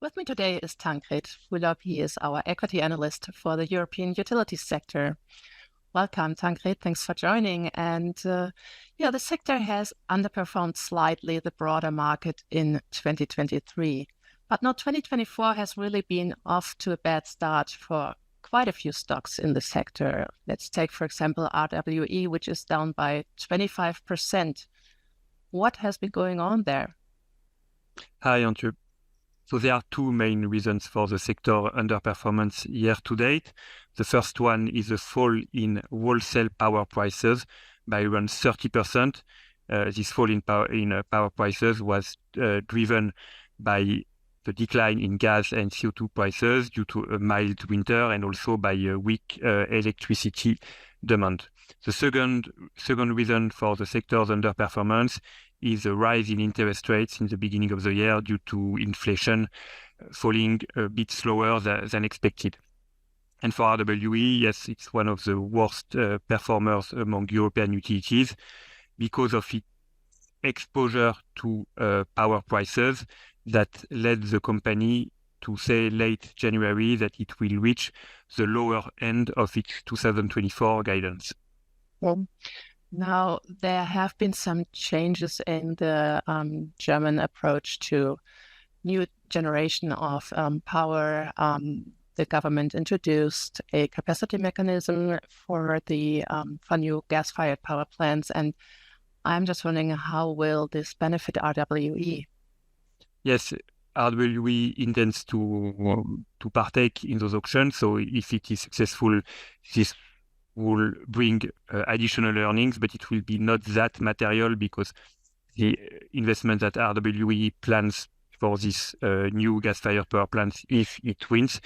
With me today is Tancrede Fulop. He is our equity analyst for the European utilities sector. Welcome, Tancrede. Thanks for joining. And the sector has underperformed slightly the broader market in 2023. But now 2024 has really been off to a bad start for quite a few stocks in the sector. Let's take, for example, RWE, which is down by 25%. What has been going on there? Hi, Antje. So there are two main reasons for the sector underperformance year to date. The first one is a fall in wholesale power prices by around 30%. This fall in power prices was driven by the decline in gas and CO2 prices due to a mild winter and also by a weak electricity demand. The second reason for the sector's underperformance is a rise in interest rates in the beginning of the year due to inflation falling a bit slower than expected. And for RWE, yes, it's one of the worst performers among European utilities because of its exposure to power prices that led the company to say late January that it will reach the lower end of its 2024 guidance. Now, there have been some changes in the German approach to new generation of power. The government introduced a capacity mechanism for new gas-fired power plants, and I'm just wondering, how will this benefit RWE? Yes, RWE intends to partake in those auctions. So if it is successful, this will bring additional earnings, but it will be not that material because the investment that RWE plans for this new gas-fired power plants, if it wins,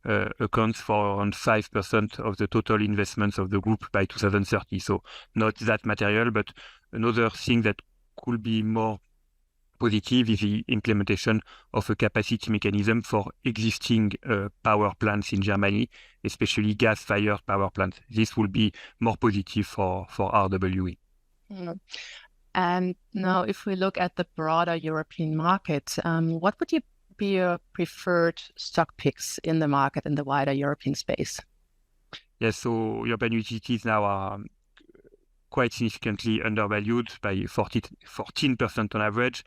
accounts for around 5% of the total investments of the group by 2030. So not that material, but another thing that could be more positive is the implementation of a capacity mechanism for existing power plants in Germany, especially gas-fired power plants. This will be more positive for RWE. And now if we look at the broader European market, what would be your preferred stock picks in the market in the wider European space? Yes, so European utilities now are quite significantly undervalued by 14% on average.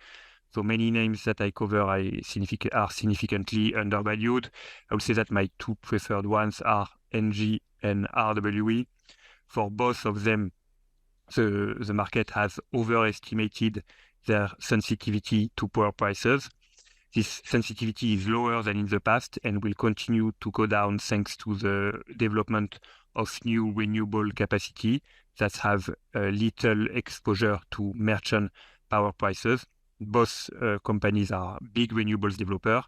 So many names that I cover are significantly undervalued. I would say that my two preferred ones are Engie and RWE. For both of them, the market has overestimated their sensitivity to power prices. This sensitivity is lower than in the past and will continue to go down thanks to the development of new renewable capacity that have little exposure to merchant power prices. Both companies are big renewables developers.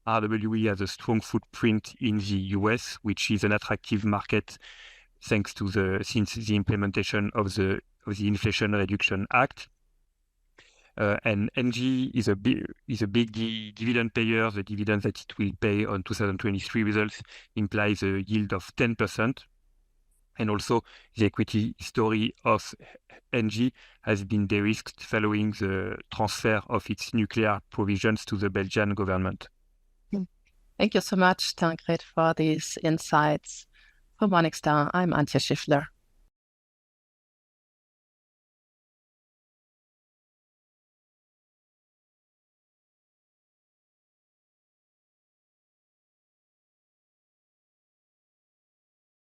RWE has a strong footprint in the US, which is an attractive market since the implementation of the Inflation Reduction Act. And Engie is a big dividend payer. The dividend that it will pay on 2023 results implies a yield of 10%. And also, the equity story of Engie has been de-risked following the transfer of its nuclear provisions to the Belgian government. Thank you so much, Tancrede, for these insights. For Morningstar, I'm Antje Schiffler.